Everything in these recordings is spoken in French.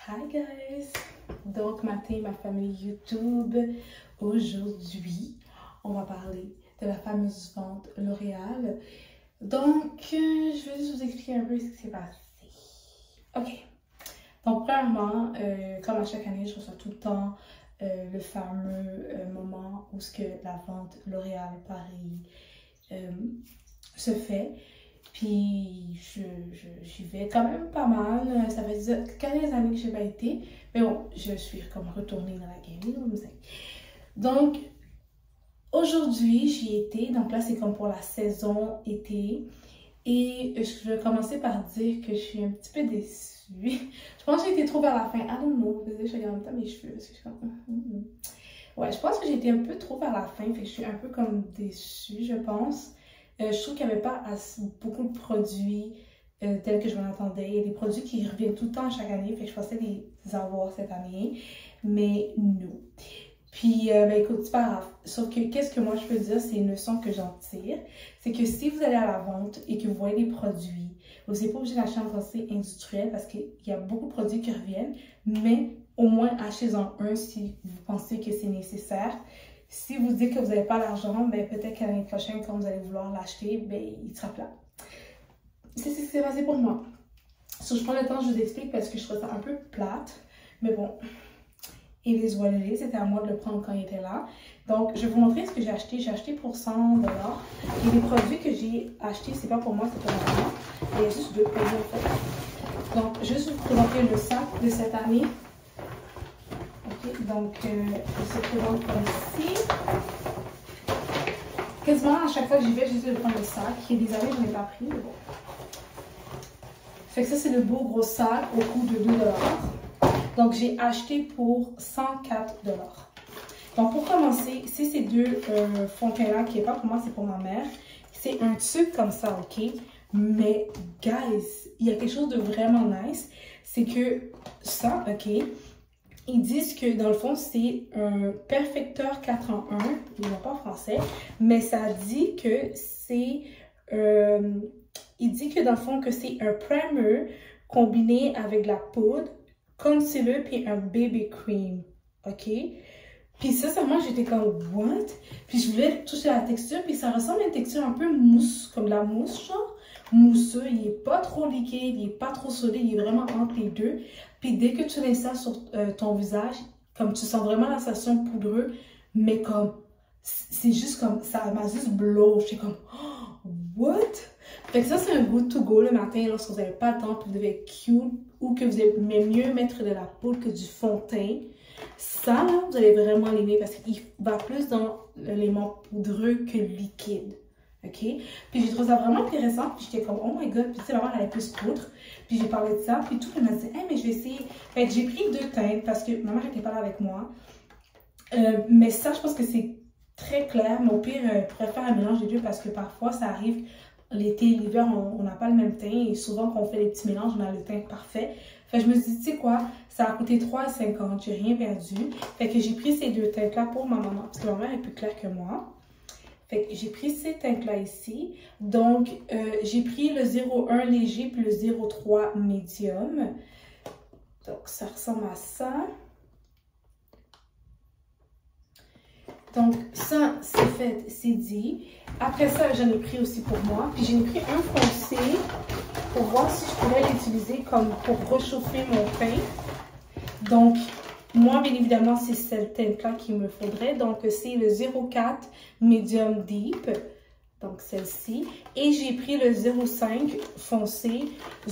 Hi guys! Donc, matin, ma famille YouTube. Aujourd'hui, on va parler de la fameuse vente L'Oréal. Donc, je vais juste vous expliquer un peu ce qui s'est passé. Ok. Donc, premièrement, comme à chaque année, je reçois tout le temps le fameux moment où ce que la vente L'Oréal Paris se fait. Puis j'y vais quand même pas mal. Ça fait quelques années que je n'ai pas été. Mais bon, je suis comme retournée dans la game. Donc, aujourd'hui, j'y étais. Donc là, c'est comme pour la saison été. Et je vais commencer par dire que je suis un petit peu déçue. Je pense que j'ai été trop vers la fin. I don't know. Désolée, je regarde en même temps mes cheveux. Parce que je suis comme... Ouais, je pense que j'ai été un peu trop vers la fin. Fait que je suis un peu comme déçue, je pense. Je trouve qu'il n'y avait pas beaucoup de produits tels que je m'en attendais. Il y a des produits qui reviennent tout le temps chaque année, fait que je pensais les avoir cette année, mais non. Puis, ben écoute, c'est pas grave. Sauf que, qu'est-ce que moi je peux dire, c'est une leçon que j'en tire. C'est que si vous allez à la vente et que vous voyez des produits, vous n'êtes pas obligé d'acheter en quantité industrielle parce qu'il y a beaucoup de produits qui reviennent, mais au moins achetez-en un si vous pensez que c'est nécessaire. Si vous dites que vous n'avez pas l'argent, ben peut-être qu'à l'année prochaine, quand vous allez vouloir l'acheter, ben il sera plat. C'est ce qui s'est passé pour moi. So, je prends le temps, je vous explique parce que je trouve ça un peu plate. Mais bon, it is what it is. C'était à moi de le prendre quand il était là. Donc, je vais vous montrer ce que j'ai acheté. J'ai acheté pour 100 $. Et les produits que j'ai achetés, c'est pas pour moi, c'est pour ma maman. Il y a juste deux produits en fait. Donc, juste vous présenter le sac de cette année. Donc, il se présente ici. Quasiment à chaque fois que j'y vais, j'essaie de prendre le sac. Il y a des années, je n'ai pas pris, mais bon. Fait que ça, c'est le beau gros sac au coût de 2 $. Donc, j'ai acheté pour 104 $. Donc, pour commencer, c'est ces deux fonds-là qui n'est pas pour moi, c'est pour ma mère. C'est un tube comme ça, ok? Mais, guys, il y a quelque chose de vraiment nice. C'est que ça, ok? Ils disent que dans le fond, c'est un perfecteur 4 en 1. Ils n'ont pas en français. Mais ça dit que c'est... il dit que dans le fond, que c'est un primer combiné avec de la poudre, concealer puis un baby cream. OK? Puis ça, moi, j'étais comme, what? Puis je voulais toucher la texture. Puis ça ressemble à une texture un peu mousse, comme de la mousse, genre. Mousseux, il n'est pas trop liquide, il n'est pas trop solide, il est vraiment entre les deux. Puis dès que tu mets ça sur ton visage, comme tu sens vraiment la sensation poudreux, mais comme, c'est juste comme, ça m'a juste blow. J'étais comme, oh, what? Fait que ça, c'est un good to go le matin lorsque vous n'avez pas le temps, puis vous devez être cute, ou que vous aimez mieux mettre de la poudre que du fond de teint. Ça, là, vous allez vraiment l'aimer parce qu'il va plus dans l'élément poudreux que liquide. OK? Puis j'ai trouvé ça vraiment intéressant. Puis j'étais comme, oh my god. Puis tu sais, maman, elle avait plus poudre. Puis j'ai parlé de ça. Puis tout, elle m'a dit, hey, mais je vais essayer. Fait que j'ai pris deux teintes parce que maman n'était pas là avec moi. Mais ça, je pense que c'est très clair. Mais au pire, je pourrais faire un mélange des deux parce que parfois, ça arrive l'été et l'hiver, on n'a pas le même teint. Et souvent, quand on fait les petits mélanges, on a le teint parfait. Fait que je me suis dit, tu sais quoi, ça a coûté 3,50 $. J'ai rien perdu. Fait que j'ai pris ces deux teintes-là pour ma maman. Parce que ma mère est plus claire que moi. Fait que j'ai pris ces teintes-là ici. Donc, j'ai pris le 01 léger puis le 03 médium. Donc, ça ressemble à ça. Donc, ça, c'est fait, c'est dit. Après ça, j'en ai pris aussi pour moi. Puis, j'en ai pris un foncé pour voir si je pourrais l'utiliser comme pour réchauffer mon teint. Donc, moi, bien évidemment, c'est cette teinte-là qu'il me faudrait. Donc, c'est le 04 Medium Deep. Donc, celle-ci. Et j'ai pris le 05 foncé,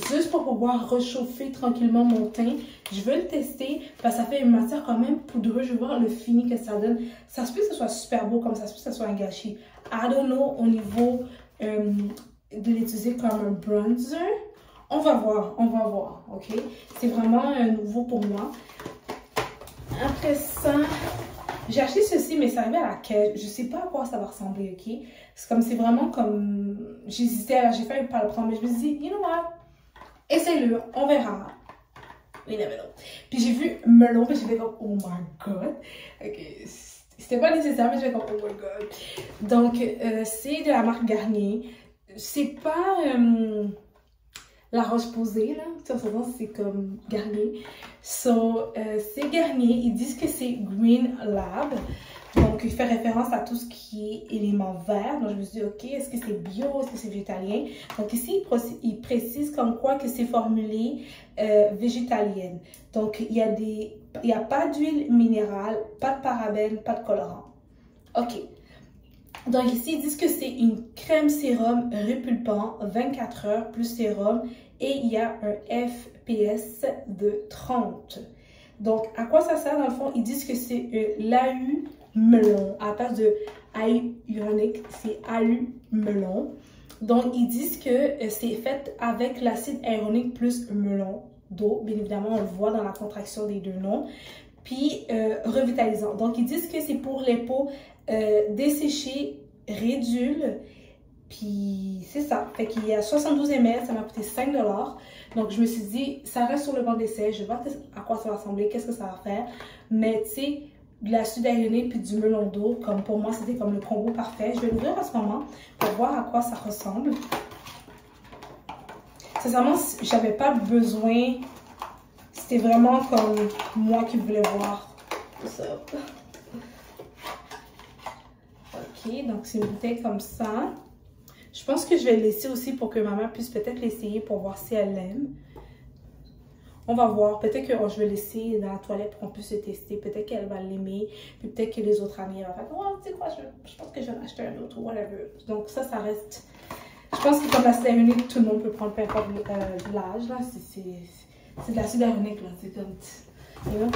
juste pour pouvoir réchauffer tranquillement mon teint. Je veux le tester, parce que ça fait une matière quand même poudreuse. Je veux voir le fini que ça donne. Ça se peut que ce soit super beau, comme ça se peut que ce soit un gâchis. I don't know au niveau de l'utiliser comme un bronzer. On va voir, ok? C'est vraiment nouveau pour moi. Après ça, j'ai acheté ceci, mais ça arrivait à la caisse. Je sais pas à quoi ça va ressembler, ok? C'est comme, c'est vraiment comme... J'hésitais, j'ai failli pas le prendre, mais je me suis dit, you know what? Essaye-le, on verra. You never know. Puis j'ai vu melon, puis j'ai fait comme, oh my god. Ok, c'était pas nécessaire, mais j'ai fait comme, oh my god. Donc, c'est de la marque Garnier. C'est pas... La Roche-Posay, là. Tu sais, c'est comme Garnier. So, c'est Garnier. Ils disent que c'est Green Lab. Donc, il fait référence à tout ce qui est éléments verts. Donc, je me suis dit, OK, est-ce que c'est bio? Est-ce que c'est végétalien? Donc, ici, il précise comme quoi que c'est formulé végétalienne. Donc, il y a pas d'huile minérale, pas de parabènes, pas de colorant. OK. Donc, ici, ils disent que c'est une crème sérum répulpant 24 heures plus sérum et il y a un FPS de 30. Donc, à quoi ça sert dans le fond? Ils disent que c'est l'AU melon. À la place de hyaluronique, c'est AU melon. Donc, ils disent que c'est fait avec l'acide hyaluronique plus melon d'eau. Bien évidemment, on le voit dans la contraction des deux noms. Puis, revitalisant. Donc, ils disent que c'est pour les peaux desséchées, rédules. Puis, c'est ça. Fait qu'il y a 72 ml, ça m'a coûté 5 $. Donc, je me suis dit, ça reste sur le banc d'essai. Je vais voir à quoi ça va ressembler, qu'est-ce que ça va faire. Mais, tu sais, de l'acide hyaluronique puis du melon d'eau, comme pour moi, c'était comme le combo parfait. Je vais l'ouvrir en ce moment pour voir à quoi ça ressemble. Sincèrement, j'avais pas besoin. C'était vraiment comme moi qui voulais voir ça. Ok, donc c'est une bouteille comme ça. Je pense que je vais le laisser aussi pour que ma mère puisse peut-être l'essayer pour voir si elle l'aime. On va voir. Peut-être que je vais laisser dans la toilette pour qu'on puisse le tester. Peut-être qu'elle va l'aimer. Puis peut-être que les autres amis vont faire « Oh, tu sais quoi, je pense que je vais en acheter un autre ou whatever. » Donc ça reste... Je pense que comme l'acide hyaluronique, tout le monde peut prendre peu importe l'âge. C'est de l'acide hyaluronique, là. C'est comme... You know?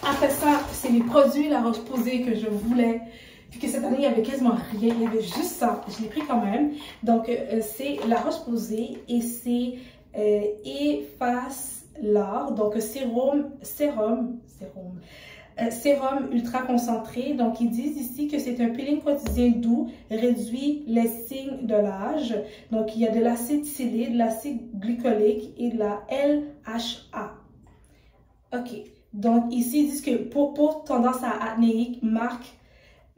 Après ça, c'est les produits La Roche-Posay que je voulais. Puis que cette année, il n'y avait quasiment rien. Il y avait juste ça. Je l'ai pris quand même. Donc, c'est La Roche-Posay et c'est Efface l'art. Donc, sérum ultra concentré. Donc, ils disent ici que c'est un peeling quotidien doux, réduit les signes de l'âge. Donc, il y a de l'acide silide, de l'acide glycolique et de la LHA. OK. Donc, ici, ils disent que pour tendance à acnéique, marque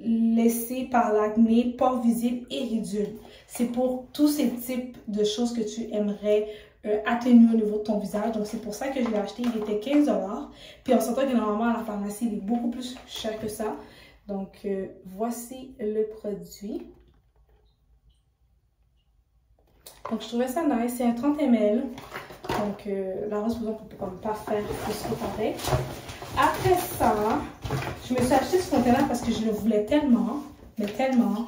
laissée par l'acné, pores visibles et ridules. C'est pour tous ces types de choses que tu aimerais atténuer au niveau de ton visage. Donc, c'est pour ça que je l'ai acheté. Il était 15 $. Puis, on s'entend que normalement, à la pharmacie, il est beaucoup plus cher que ça. Donc, voici le produit. Donc, je trouvais ça nice. C'est un 30 ml. Donc, la Roche-Posay, on ne peut comme pas faire plus comparé. Après ça, je me suis acheté ce fond de teint parce que je le voulais tellement. Mais tellement.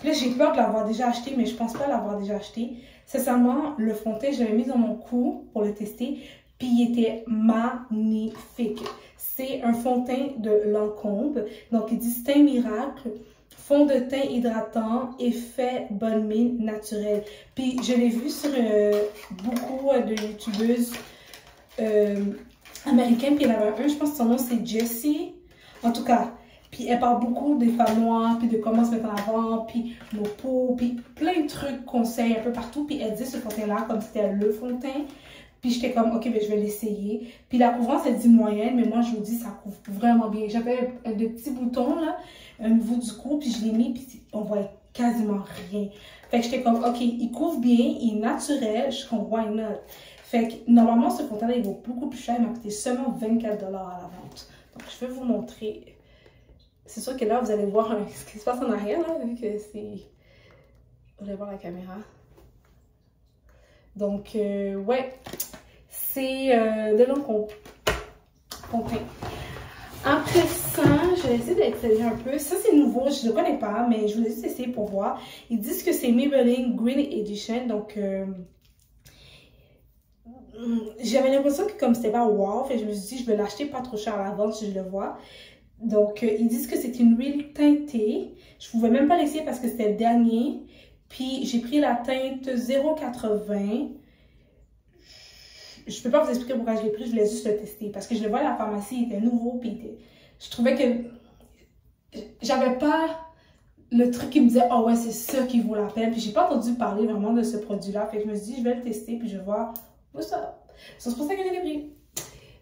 Là, j'ai peur de l'avoir déjà acheté, mais je pense pas l'avoir déjà acheté. Sincèrement, le fond de teint, je l'avais mis dans mon cou pour le tester. Puis, il était magnifique. C'est un fond de teint de Lancôme. Donc, il dit Teint Miracle. Fond de teint hydratant, effet bonne mine naturel. Puis je l'ai vu sur beaucoup de youtubeuses américaines. Puis il y en avait un, je pense que son nom c'est Jessie. En tout cas, puis elle parle beaucoup des femmes noires, puis de comment se mettre en avant, puis nos peaux, puis plein de trucs, conseils un peu partout. Puis elle dit ce fond de teint-là comme c'était le fond de teint. Puis j'étais comme, ok, ben je vais l'essayer. Puis la couvrance, elle dit moyenne, mais moi je vous dis, ça couvre vraiment bien. J'avais des petits boutons là, au niveau du cou, puis je l'ai mis, puis on voit quasiment rien. Fait que j'étais comme, ok, il couvre bien, il est naturel, je suis comme, why not? Fait que normalement, ce fond de teint-là, il vaut beaucoup plus cher, il m'a coûté seulement 24 $ à la vente. Donc je vais vous montrer. C'est sûr que là, vous allez voir ce qui se passe en arrière, là, vu que c'est. Vous allez voir la caméra. Donc, ouais, c'est de Lancôme. Après ça, je vais essayer d'exceller un peu. Ça, c'est nouveau, je ne le connais pas, mais je voulais juste essayer pour voir. Ils disent que c'est Maybelline Green Edition, donc j'avais l'impression que comme c'était pas wow, fait, je me suis dit, je vais l'acheter pas trop cher à la vente si je le vois. Donc, ils disent que c'est une huile teintée. Je pouvais même pas l'essayer parce que c'était le dernier. Puis, j'ai pris la teinte 0,80. Je peux pas vous expliquer pourquoi je l'ai pris, je voulais juste le tester. Parce que je le vois à la pharmacie, il était nouveau, puis je trouvais que j'avais pas le truc qui me disait « Oh ouais, c'est ça qui vaut la peine ». Puis j'ai pas entendu parler vraiment de ce produit-là. Fait que je me suis dit, je vais le tester, puis je vais voir où ça. C'est pour ça que je l'ai pris.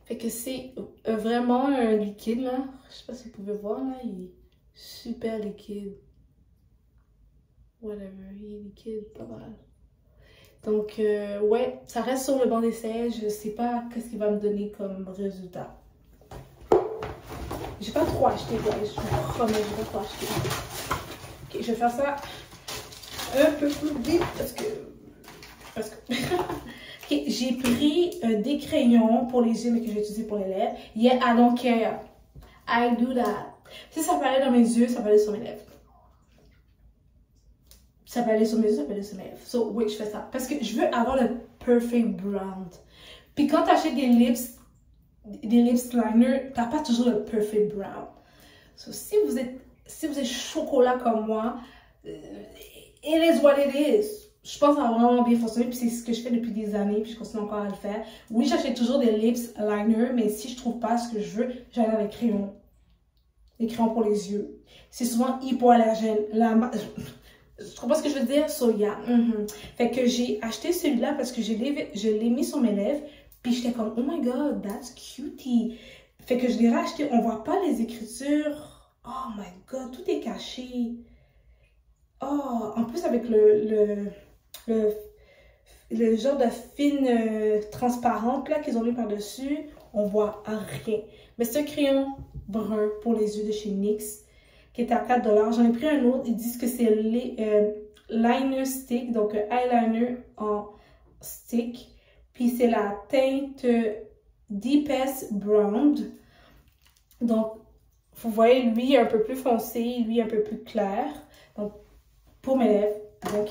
Fait que c'est vraiment un liquide, là. Je sais pas si vous pouvez voir, là, il est super liquide. Whatever, il est liquide, pas mal. Donc, ouais, ça reste sur le banc d'essai. Je sais pas qu'est-ce qu'il va me donner comme résultat. J'ai pas trop acheté, guys. Je vous promets, j'ai pas trop acheté. Ok, je vais faire ça un peu plus vite parce que... Ok, j'ai pris des crayons pour les yeux, mais que je vais utiliser pour les lèvres. Yeah, I don't care. I do that. Si ça peut aller dans mes yeux, ça peut aller sur mes lèvres. Ça peut aller sur mes yeux, ça peut aller sur mes lèvres. So, oui, je fais ça. Parce que je veux avoir le perfect brown. Puis quand tu achètes des lips liner, t'as pas toujours le perfect brown. So, si vous êtes chocolat comme moi, it is what it is. Je pense que ça va vraiment bien fonctionner, puis c'est ce que je fais depuis des années, puis je continue encore à le faire. Oui, j'achète toujours des lips liner, mais si je trouve pas ce que je veux, j'en ai avec crayons. Des crayons pour les yeux. C'est souvent hypoallergène. Je trouve pas ce que je veux dire, so yeah. Fait que j'ai acheté celui-là parce que je l'ai mis sur mes lèvres, puis j'étais comme, oh my god, that's cutie. Fait que je l'ai racheté, on voit pas les écritures. Oh my god, tout est caché. Oh, en plus avec le genre de fine transparente là qu'ils ont mis par-dessus, on voit rien. Mais c'est un crayon brun pour les yeux de chez NYX qui est à 4 $. J'en ai pris un autre, ils disent que c'est liner stick, donc eyeliner en stick. Puis c'est la teinte Deepest Brown. Donc, vous voyez, lui un peu plus foncé, lui un peu plus clair. Donc, pour mes lèvres, donc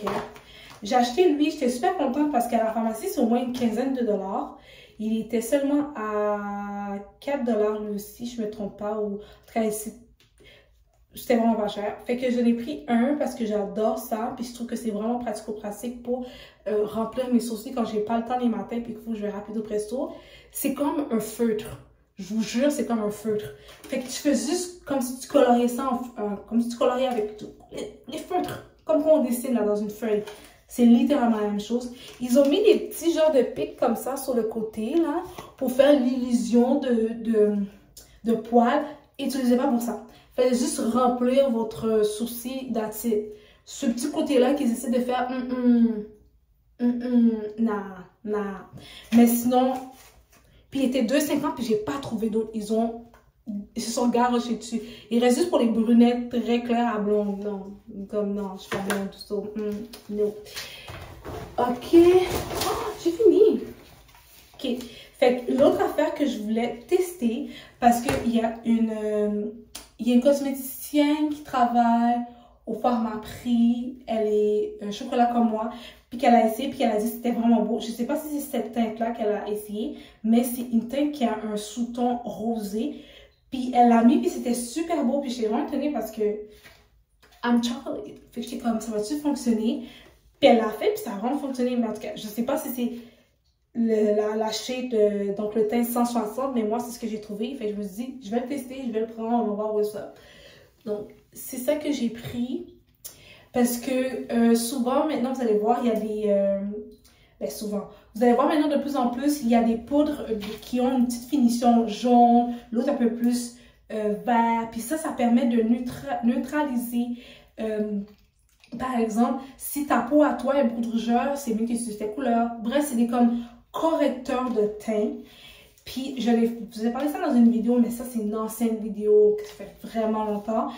j'ai acheté lui, j'étais super contente parce qu'à la pharmacie, c'est au moins une quinzaine de dollars. Il était seulement à 4 $ lui aussi, je me trompe pas. Ou, en tout cas, c'était vraiment pas cher. Fait que je l'ai pris un parce que j'adore ça. Puis je trouve que c'est vraiment pratico-pratique pour remplir mes sourcils quand j'ai pas le temps les matins puis qu'il faut que je vais rapido presto. C'est comme un feutre. Je vous jure, c'est comme un feutre. Fait que tu fais juste comme si tu coloriais ça, comme si tu coloriais avec les feutres. Comme quand on dessine là, dans une feuille. C'est littéralement la même chose. Ils ont mis des petits genres de pics comme ça sur le côté là pour faire l'illusion de poils. Utilisez pas pour ça. Faites juste remplir votre sourcil d'attitude. Ce petit côté-là qu'ils essaient de faire, nah. Mais sinon, puis il était 2,50 puis j'ai pas trouvé d'autres. Ils se sont garochés dessus. Il reste juste pour les brunettes très claires à blondes. Non, comme non, je suis pas blonde tout ça. Non. Ok. Oh, j'ai fini. Ok. Fait que l'autre affaire que je voulais tester, parce qu'il y a une cosméticienne qui travaille au Pharmaprix. Elle est chocolat comme moi. Puis qu'elle a essayé, puis elle a dit que c'était vraiment beau. Je sais pas si c'est cette teinte-là qu'elle a essayé, mais c'est une teinte qui a un sous-ton rosé. Puis elle l'a mis, puis c'était super beau. Puis j'étais vraiment étonnée parce que I'm chocolate. Fait que j'étais comme, ça va-tu fonctionner? Puis elle l'a fait, puis ça a vraiment fonctionné. Mais en tout cas, je sais pas si c'est la shade, donc le teint 160, mais moi, c'est ce que j'ai trouvé. Fait que je me suis dit, je vais le tester, je vais le prendre, on va voir où ça. Donc, c'est ça que j'ai pris. Parce que souvent, maintenant, vous allez voir, il y a des... souvent. Vous allez voir maintenant de plus en plus, il y a des poudres qui ont une petite finition jaune, l'autre un peu plus vert. Puis ça permet de neutraliser. Par exemple, si ta peau à toi est beaucoup de rougeur, c'est mieux que tu utilises tes couleurs. Bref, c'est des comme correcteurs de teint. Puis, je vous ai parlé ça dans une vidéo, mais ça, c'est une ancienne vidéo qui fait vraiment longtemps.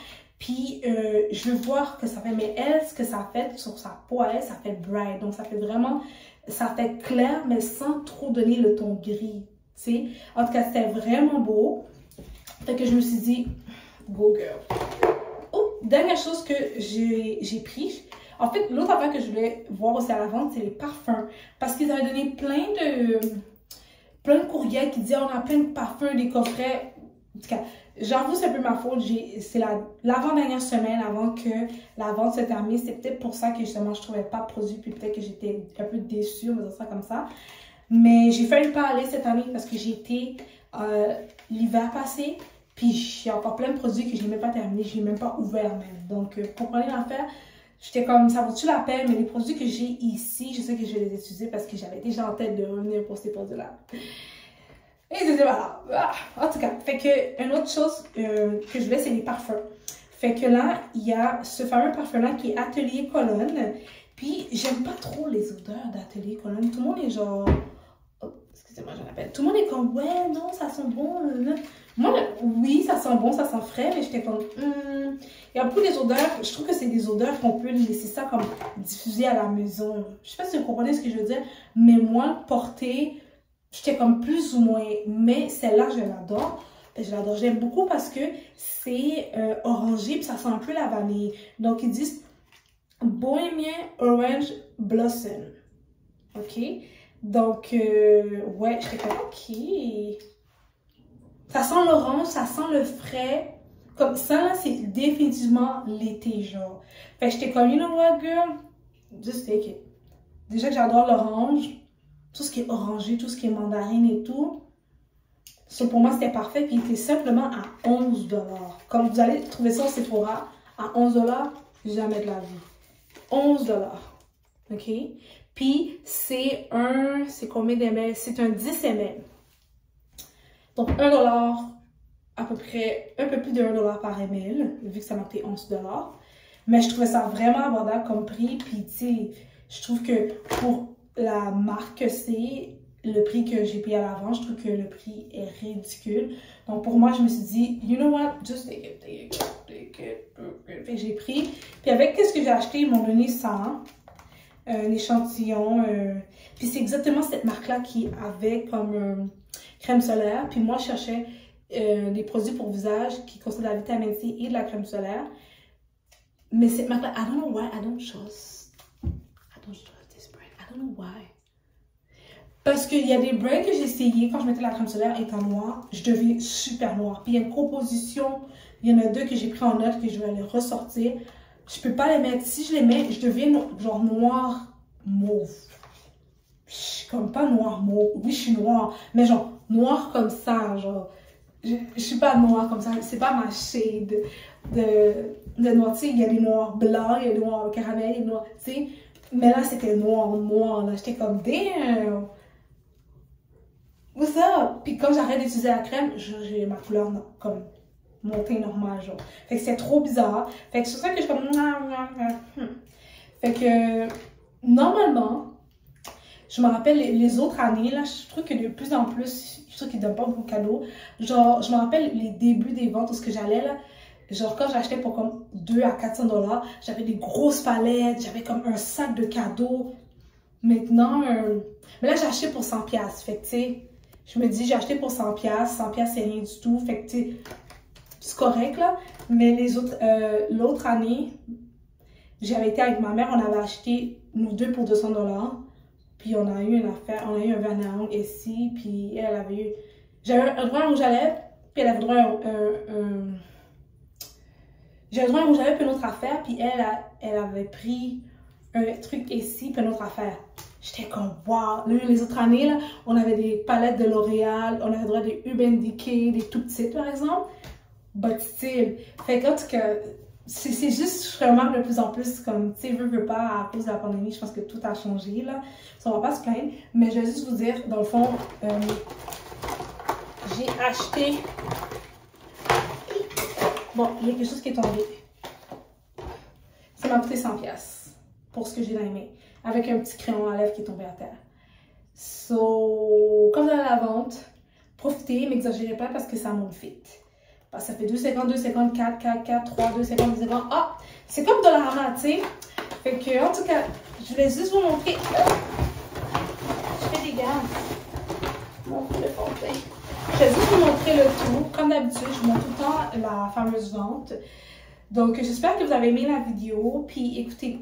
Puis, je veux voir que ça fait, mais elle, ce que ça fait sur sa peau à elle, ça fait bright. Donc, ça fait vraiment, ça fait clair, mais sans trop donner le ton gris, tu sais. En tout cas, c'était vraiment beau. Fait que je me suis dit, go girl. Oh, dernière chose que j'ai pris. En fait, l'autre affaire que je voulais voir aussi à la vente, c'est les parfums. Parce qu'ils avaient donné plein de courriels qui disaient, on a plein de parfums, des coffrets. En tout cas, j'avoue, c'est un peu ma faute. C'est l'avant-dernière semaine avant que la vente se termine. C'est peut-être pour ça que justement, je ne trouvais pas de produit. Puis peut-être que j'étais un peu déçue, on va dire ça comme ça. Mais j'ai failli pas aller cette année parce que j'ai été l'hiver passé. Puis j'ai encore plein de produits que je n'ai même pas terminé. Je n'ai même pas ouvert même. Donc, pour prendre l'affaire, j'étais comme, ça vaut-tu la peine? Mais les produits que j'ai ici, je sais que je vais les utiliser parce que j'avais déjà en tête de revenir pour ces produits-là. Et c'est voilà. En tout cas, fait que une autre chose que je voulais, c'est les parfums. Fait que là, il y a ce fameux parfum-là qui est Atelier Cologne. Puis, j'aime pas trop les odeurs d'atelier quand même. Tout le monde est genre... Oh, excusez-moi, j'en appelle. Tout le monde est comme, ouais, non, ça sent bon. Moi, oui, ça sent bon, ça sent frais, mais j'étais comme, il y a beaucoup des odeurs, je trouve que c'est des odeurs qu'on peut laisser ça comme diffuser à la maison. Je sais pas si vous comprenez ce que je veux dire, mais moi, porter, j'étais comme plus ou moins, mais celle-là, je l'adore. Je l'adore, j'aime beaucoup parce que c'est orangé, puis ça sent un peu la vanille. Donc, ils disent Bohemian Orange Blossom. OK? Donc, ouais, j'étais comme, OK. Ça sent l'orange, ça sent le frais. Comme ça, là, c'est définitivement l'été, genre. Fait que j'étais comme, you know what, girl? Just take it. Déjà que j'adore l'orange, tout ce qui est orangé, tout ce qui est mandarine et tout. Ça, pour moi, c'était parfait. Puis, il était simplement à 11 $. Comme vous allez trouver ça au Sephora, à 11 $, jamais de la vie. 11 $. OK? Puis, c'est combien d'ml? C'est un 10 ml. Donc, 1 $, à peu près, un peu plus de 1 $ par ml, vu que ça m'a coûté 11 $. Mais je trouvais ça vraiment abordable comme prix. Puis, tu sais, je trouve que pour la marque que c'est, le prix que j'ai payé à l'avant, je trouve que le prix est ridicule. Donc, pour moi, je me suis dit, you know what, just take it, take it, take it. Fait que j'ai pris. Puis, avec qu'est-ce que j'ai acheté, ils m'ont donné ça, un échantillon. Puis, c'est exactement cette marque-là qui avait comme crème solaire. Puis, moi, je cherchais des produits pour visage qui contiennent de la vitamine C et de la crème solaire. Mais cette marque-là, I don't know why I don't trust this brand. I don't know why. Parce qu'il y a des brands que j'ai essayé quand je mettais la crème solaire étant noire, je deviens super noire. Puis il y a une composition, il y en a deux que j'ai pris en note que je vais aller ressortir. Je peux pas les mettre. Si je les mets, je deviens genre noire mauve. Je suis comme pas noire mauve. Oui, je suis noire, mais genre noire comme ça, genre. Je suis pas noire comme ça, c'est pas ma shade de noir. Tu sais, il y a des noirs blancs, il y a des noirs caramel, il y a des noirs, tu sais. Mais là, c'était noir, là. J'étais comme, damn! What's up? Puis quand j'arrête d'utiliser la crème, j'ai ma couleur comme mon teint normal, genre. Fait que c'est trop bizarre. Fait que c'est ça que je suis comme... Fait que, normalement, je me rappelle les autres années, là, je trouve que de plus en plus, je trouve qu'ils donnent pas beaucoup de cadeaux. Genre, je me rappelle les débuts des ventes où ce que j'allais, là. Genre, quand j'achetais pour comme 200 à 400 $, j'avais des grosses palettes, j'avais comme un sac de cadeaux. Maintenant, mais là, j'ai acheté pour 100 $. Fait que, tu sais, je me dis, j'ai acheté pour 100 $. 100 $, c'est rien du tout. Fait que, tu sais, c'est correct, là. Mais les autres, l'autre année, j'avais été avec ma mère, on avait acheté, nous deux, pour 200 $. Puis on a eu une affaire, on a eu un vernis à ongles ici, puis elle avait eu... J'avais un droit à un rouge à lèvres, puis elle avait droit à j'avais le droit à un rouge à lèvres, puis une autre affaire, puis elle avait pris un truc ici, puis une autre affaire. J'étais comme, wow! Les autres années, là, on avait des palettes de L'Oréal, on avait droit à des Urban Decay, des tout petites, par exemple. But still. Fait qu'en tout cas, c'est juste, je remarque de plus en plus, comme, tu sais, veux pas, à cause de la pandémie, je pense que tout a changé, là. Ça, on va pas se plaindre. Mais je vais juste vous dire, dans le fond, j'ai acheté... Bon, il y a quelque chose qui est tombé. Ça m'a coûté 100 $ pour ce que j'ai dans les mains. Avec un petit crayon à lèvres qui est tombé à terre. So, comme dans la vente, profitez, mais exagérez pas parce que ça monte vite. Parce que ça fait 2,50, 2,50, 4, 4, 4, 3, 2,50, 2,50. Ah! C'est comme de la rama, tu sais. Fait que, en tout cas, je vais juste vous montrer. Je fais des gars. Mon coup de fontaine. Je vais juste vous montrer le tout. Comme d'habitude, je vous montre tout le temps la fameuse vente. Donc, j'espère que vous avez aimé la vidéo. Puis, écoutez,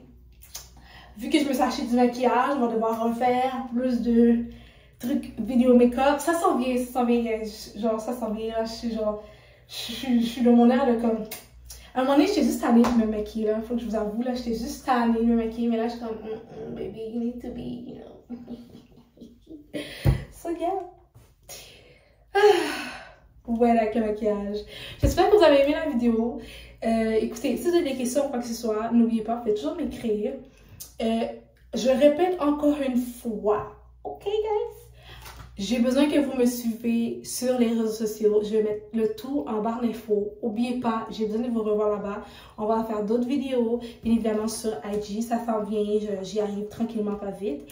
vu que je me suis acheté du maquillage, je vais devoir refaire plus de trucs vidéo make-up. Ça s'en vient, genre, ça s'en vient. Là, je suis genre, je suis de mon air de comme... À un moment donné, j'étais juste tannée de me maquiller, là. Faut que je vous avoue, là, j'étais juste tannée de me maquiller. Mais là, je suis comme, baby, you need to be, you know. So, yeah. Ouais, avec le maquillage. J'espère que vous avez aimé la vidéo. Écoutez, si vous avez des questions ou quoi que ce soit, n'oubliez pas, vous pouvez toujours m'écrire. Je répète encore une fois, ok guys? J'ai besoin que vous me suivez sur les réseaux sociaux. Je vais mettre le tout en barre d'infos. N'oubliez pas, j'ai besoin de vous revoir là-bas. On va faire d'autres vidéos, bien évidemment sur IG. Ça s'en vient, j'y arrive tranquillement, pas vite.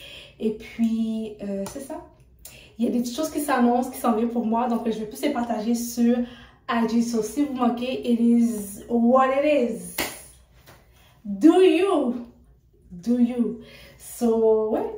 Et puis, c'est ça. Il y a des petites choses qui s'annoncent, qui s'en viennent pour moi. Donc, je vais plus les partager sur IG. So, si vous manquez, it is what it is. Do you. So, ouais.